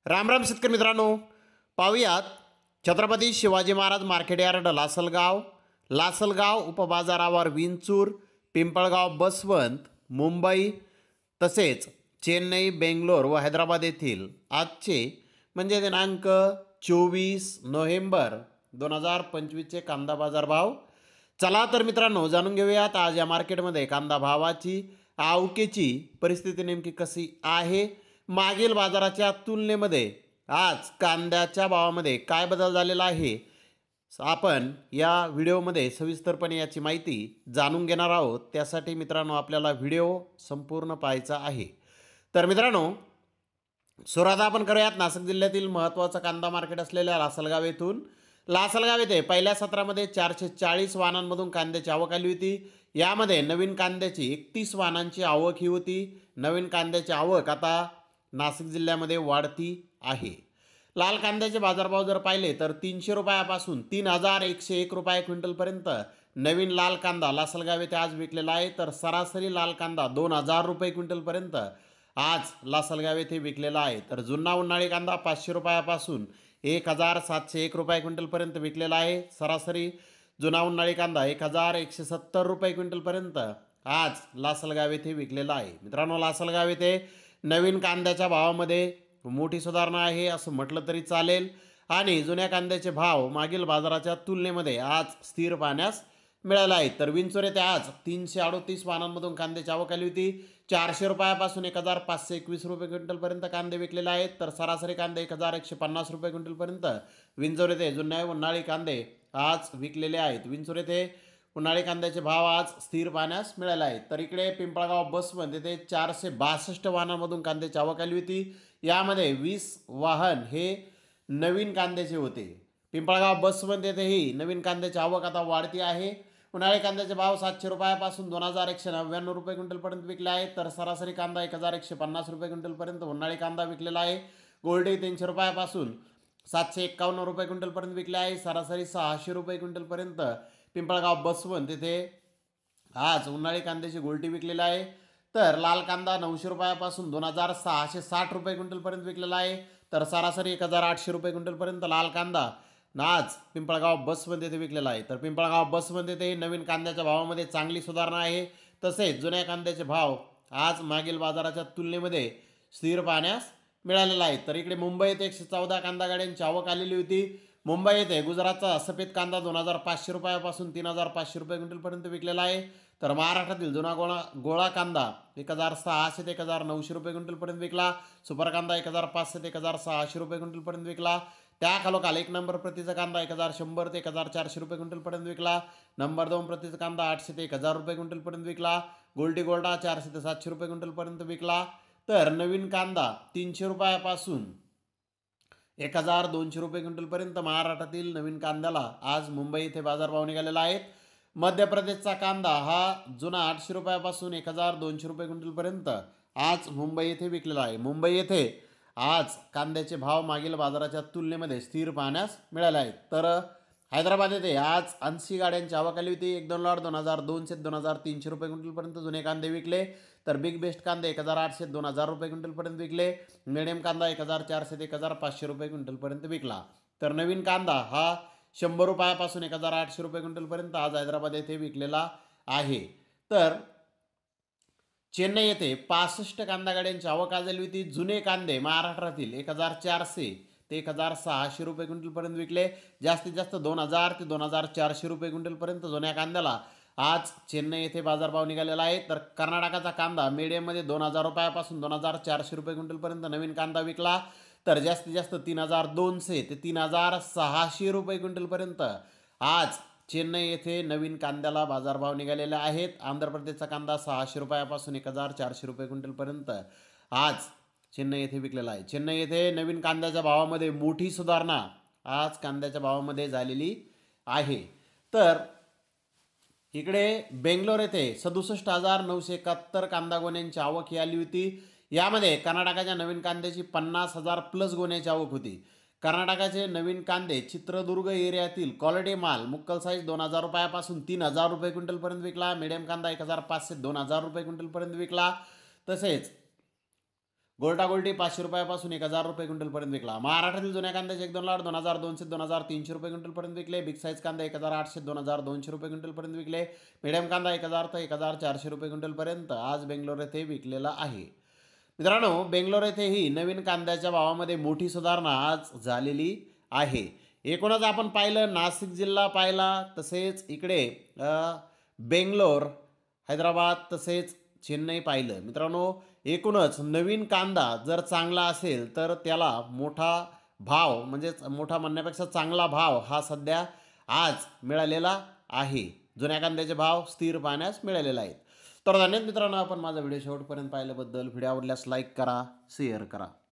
राम राम शेतकरी मित्रांनो, पाहूयात छत्रपती शिवाजी महाराज मार्केट यार्ड लासलगाव उपबाजारावर विंचूर, पिंपळगाव बसवंत, मुंबई तसेच चेन्नई, बेंगलोर व हैदराबाद येथील आजचे म्हणजे दिनांक 24 नोव्हेंबर 2025चे कांदा बाजार भाव. चला तर मित्रांनो, जाणून घेऊयात आज या मार्केटमध्ये कांदा भावाची आवकेची परिस्थिती नेमकी कशी आहे. मागील बाजाराच्या तुलनेमध्ये आज कांद्याच्या भावामध्ये काय बदल झालेला आहे आपण या व्हिडिओमध्ये सविस्तरपणे याची माहिती जाणून घेणार आहोत. त्यासाठी मित्रांनो आपल्याला व्हिडिओ संपूर्ण पाहायचा आहे. तर मित्रांनो, सुरुवात आपण करूयात नाशिक जिल्ह्यातील महत्त्वाचं कांदा मार्केट असलेल्या लासलगाव येथून. लासलगाव येथे पहिल्या सत्रामध्ये 440 वाहनांमधून कांद्याची आवक आली होती. यामध्ये नवीन कांद्याची 31 वाहनांची आवक ही होती. नवीन कांद्याची आवक आता नाशिक जिल्ह्यामध्ये वाढती आहे. लाल कांद्याचे बाजारभाव जर पाहिले तर 300 रुपयापासून 3101 रुपये क्विंटलपर्यंत नवीन लाल कांदा लासलगाव येथे आज विकलेला आहे. तर सरासरी लाल कांदा 2000 रुपये क्विंटलपर्यंत आज लासलगाव येथे विकलेला आहे. तर जुना उन्हाळी कांदा 500 रुपयापासून 1701 रुपये क्विंटलपर्यंत विकलेला आहे. सरासरी जुना उन्हाळी कांदा 1170 रुपये क्विंटलपर्यंत आज लासलगाव येथे विकलेला आहे. मित्रांनो, लासलगाव येथे नवीन कांद्याच्या भावामध्ये मोठी सुधारणा आहे असं म्हटलं तरी चालेल आणि जुन्या कांद्याचे भाव मागील बाजाराच्या तुलनेमध्ये आज स्थिर पाहण्यास मिळाले आहेत. तर विंचूर येथे आज 338 वाहनांमधून कांद्याची आवक आली होती. 400 रुपयापासून 1521 रुपये क्विंटलपर्यंत कांदे विकलेले आहेत. तर सरासरी कांदे 1150 रुपये क्विंटलपर्यंत विंचूर येथे जुन्या उन्हाळी कांदे आज विकलेले आहेत. विंचूर येथे उन्हाळी कांद्याचे भाव आज स्थिर पाहण्यास मिळाले आहेत. तर इकडे पिंपळगाव बसवंत येथे 462 वाहनांमधून कांद्याची आवक आली होती. यामध्ये 20 वाहन हे नवीन कांद्याचे होते. पिंपळगाव बसवंत येथेही नवीन कांद्याची आवक आता वाढती आहे. उन्हाळी कांद्याचे भाव 700 रुपयापासून 2199 रुपये क्विंटलपर्यंत विकले आहेत. तर सरासरी कांदा 1150 रुपये क्विंटलपर्यंत उन्हाळी कांदा विकलेला आहे. गोल्डी 300 रुपयापासून 751 रुपये क्विंटलपर्यंत विकले आहे. सरासरी 600 रुपये क्विंटलपर्यंत पिंपळगाव बसवंत तिथे आज उन्हाळी कांद्याची गोल्टी विकलेला आहे. तर लाल कांदा 900 रुपयापासून 2660 रुपये क्विंटलपर्यंत विकलेला आहे. तर सरासरी 1800 रुपये क्विंटलपर्यंत लाल कांदा आज पिंपळगाव बसवंत येथे विकलेला आहे. तर पिंपळगाव बसवंत येथे नवीन कांद्याच्या भावामध्ये चांगली सुधारणा आहे. तसेच जुन्या कांद्याचे भाव आज मागील बाजाराच्या तुलनेमध्ये स्थिर पाहण्यास मिळालेला आहे. तर इकडे मुंबई येथे 114 कांदा गाड्यांची आवक आलेली होती. मुंबई येथे गुजरातचा सफेद कांदा 2500 रुपयापासून 3500 रुपये क्विंटलपर्यंत विकलेला आहे. तर महाराष्ट्रातील जुना गोळा कांदा 1600 ते 1900 रुपये क्विंटलपर्यंत विकला. सुपर कांदा 1500 ते 1600 रुपये क्विंटलपर्यंत विकला. त्याखालोखाल 1 नंबर प्रतीचा कांदा 1100 ते 1400 रुपये क्विंटलपर्यंत विकला. नंबर 2 प्रतीचा कांदा 800 ते 1000 रुपये क्विंटलपर्यंत विकला. गोल्डी गोल्डा 400 ते 700 रुपये क्विंटलपर्यंत विकला. तर नवीन कांदा 300 रुपयापासून 1200 रुपये क्विंटलपर्यंत महाराष्ट्रातील नवीन कांद्याला आज मुंबई येथे बाजारभाव निघालेला आहे. मध्य प्रदेशचा कांदा हा जुना 800 रुपयापासून 1200 रुपये क्विंटलपर्यंत आज मुंबई येथे विकलेला आहे. मुंबई येथे आज कांद्याचे भाव मागील बाजाराच्या तुलनेमध्ये स्थिर पाहण्यास मिळाले आहेत. तर हैदराबाद येथे आज 80 गाड्यांची आवक आली होती. 1-2 लॉट 2200 ते 2300 रुपये क्विंटलपर्यंत जुने कांदे विकले. तर बिग बेस्ट कांदे 1800 ते 2000 रुपये क्विंटलपर्यंत विकले. मिडियम कांदा 1400 ते 1500 रुपये क्विंटलपर्यंत विकला. तर नवीन कांदा हा 100 रुपयापासून 1800 रुपये क्विंटलपर्यंत आज हैदराबाद येथे विकलेला आहे. तर चेन्नई येथे 65 कांदा गाड्यांची आवक झाली होती. जुने कांदे महाराष्ट्रातील 1400 ते 1600 रुपये क्विंटलपर्यंत विकले. जास्तीत जास्त 2000 ते 2400 रुपये क्विंटलपर्यंत जुन्या कांद्याला आज चेन्नई येथे बाजारभाव निघालेला आहे. तर कर्नाटकाचा कांदा मीडियममध्ये 2000 रुपयापासून 2400 रुपये क्विंटलपर्यंत नवीन कांदा विकला. तर जास्तीत जास्त 3200 ते 3600 रुपये क्विंटलपर्यंत आज चेन्नई येथे नवीन कांद्याला बाजारभाव निघालेले आहेत. आंध्र प्रदेशचा कांदा 600 रुपयापासून 1400 रुपये क्विंटलपर्यंत आज चेन्नई येथे विकलेला आहे. चेन्नई येथे नवीन कांद्याच्या भावामध्ये मोठी सुधारणा आज कांद्याच्या भावामध्ये झालेली आहे. तर इकडे बेंगलोर येथे 67,971 कांदा गोण्यांची आवक ही आली होती. यामध्ये कर्नाटकाच्या नवीन कांद्याची 50,000 प्लस गोण्याची आवक होती. कर्नाटकाचे नवीन कांदे चित्रदुर्ग एरियातील क्वालिटी माल मुक्कल साईज 2000 रुपयापासून 3000 रुपये क्विंटलपर्यंत विकला. मिडियम कांदा 1500 ते 2000 रुपये क्विंटलपर्यंत विकला. तसेच गोल्टा-गोल्टी 500 रुपयापासून 1000 रुपये क्विंटलपर्यंत विकला. महाराष्ट्रातील जुन्या कांद्याचे 1-2 लॉट 2200 2300 रुपये क्विंटलपर्यंत विकले. बिग साईज कांदा 1800 2200 रुपये क्विंटलपर्यंत विकले. मीडियम कांदा 1000 ते 1400 रुपये क्विंटलपर्यंत आज बेंगलोर येथे विकलेला आहे. मित्रांनो, बेंगलोर येथेही नवीन कांद्याच्या भावामध्ये मोठी सुधारणा आज झालेली आहे. एकूणच आपण पाहिलं, नाशिक जिल्हा पाहिला, तसेच इकडे बेंगलोर, हैदराबाद तसेच चेन्नई पाहिलं. मित्रांनो, एकूणच नवीन कांदा जर चांगला असेल तर त्याला मोठा भाव, म्हणजेच मोठा म्हणण्यापेक्षा चांगला भाव हा सध्या आज मिळालेला आहे. जुन्या कांद्याचे भाव स्थिर पाहण्यास मिळालेले आहेत. तर धन्यवाद मित्रांनो, आपण माझा व्हिडिओ शेवटपर्यंत पाहिल्याबद्दल. व्हिडिओ आवडल्यास लाईक करा, शेअर करा.